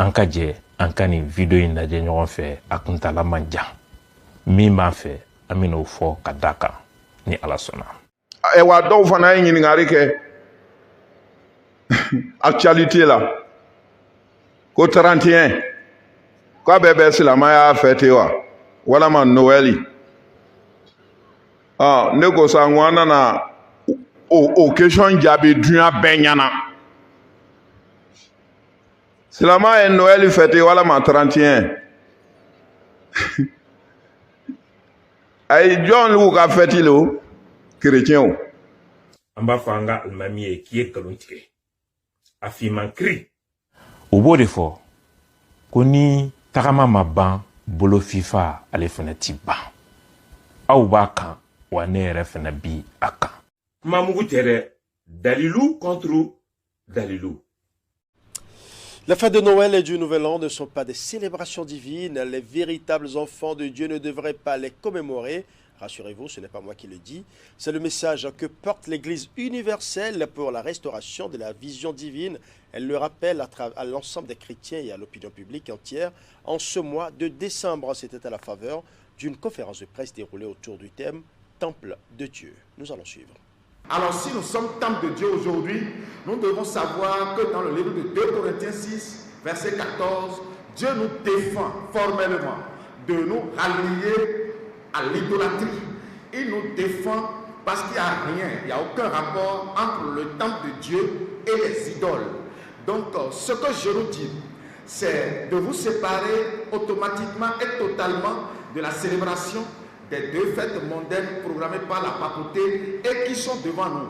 an ka jɛ an ka nin video in lajɛ ɲɔgɔn fɛ a kuntala man jan min b'a fɛ an bɛna o fɔ ka da kan ni Ala sɔnna. Wa dɔw fana ye ɲininkali kɛ actualité la ko 31 ko a bɛɛ bɛ silamɛya fêté wa walama Noël ne ko sa n ko an nana o question jaabi dunya bɛɛ ɲɛna silamɛya ye Noël fêté walama 31 ay jɔn lu ka fêté lo chrétien o an b'a fɔ an ka alimami ye k'i ye nkalon tigɛ a fiman kiri u b'o de fɔ ko ni tagama ma ban bolo fifa ale fana ti ban aw b'a kan wa ne yɛrɛ fana bi a kan kuma mugu tɛ dɛ dalilu contre dalilu. La fête de Noël et du Nouvel An ne sont pas des célébrations divines. Les véritables enfants de Dieu ne devraient pas les commémorer. Rassurez-vous, ce n'est pas moi qui le dis. C'est le message que porte l'Église universelle pour la restauration de la vision divine. Elle le rappelle à l'ensemble des chrétiens et à l'opinion publique entière. En ce mois de décembre, c'était à la faveur d'une conférence de presse déroulée autour du thème « Temple de Dieu ». Nous allons suivre. Alors si nous sommes temple de Dieu aujourd'hui, nous devons savoir que dans le livre de 2 Corinthiens 6, verset 14, Dieu nous défend formellement de nous rallier à l'idolâtrie. Il nous défend parce qu'il n'y a rien, il n'y a aucun rapport entre le temple de Dieu et les idoles. Donc ce que je vous dis, c'est de vous séparer automatiquement et totalement de la célébration des 2 fêtes mondaines programmées par la papauté et qui sont devant nous.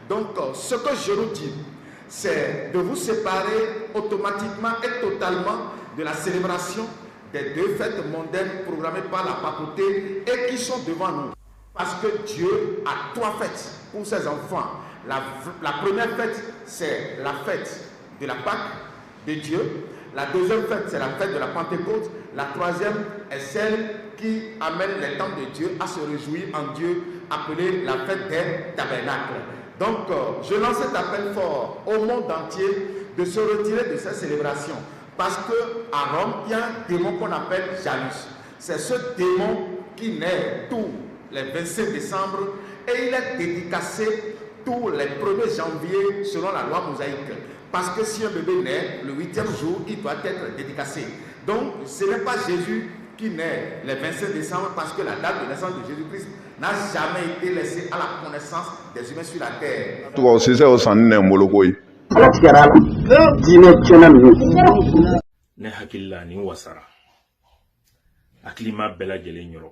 Donc, ce que je vous dis, c'est de vous séparer automatiquement et totalement de la célébration des 2 fêtes mondaines programmées par la papauté et qui sont devant nous. Parce que Dieu a 3 fêtes pour ses enfants. La première fête, c'est la fête de la Pâque de Dieu. La deuxième fête, c'est la fête de la Pentecôte. La troisième est celle qui amène les temps de Dieu à se réjouir en Dieu, appelée la fête des tabernacles. Donc, je lance cet appel fort au monde entier de se retirer de ces célébrations. Parce qu'à Rome, il y a un démon qu'on appelle Janus. C'est ce démon qui naît tous les 25 décembre et il est dédicacé tous les 1er janvier selon la loi mosaïque. Parce que si un bébé naît, le 8e jour, il doit être dédicacé. Donc, ce n'est pas Jésus qui naît le 25 décembre parce que la date de naissance de Jésus-Christ n'a jamais été laissée à la connaissance des humains sur la terre. Ne hakilila ni wasara hakilima bɛɛ lajɛlen yɔrɔ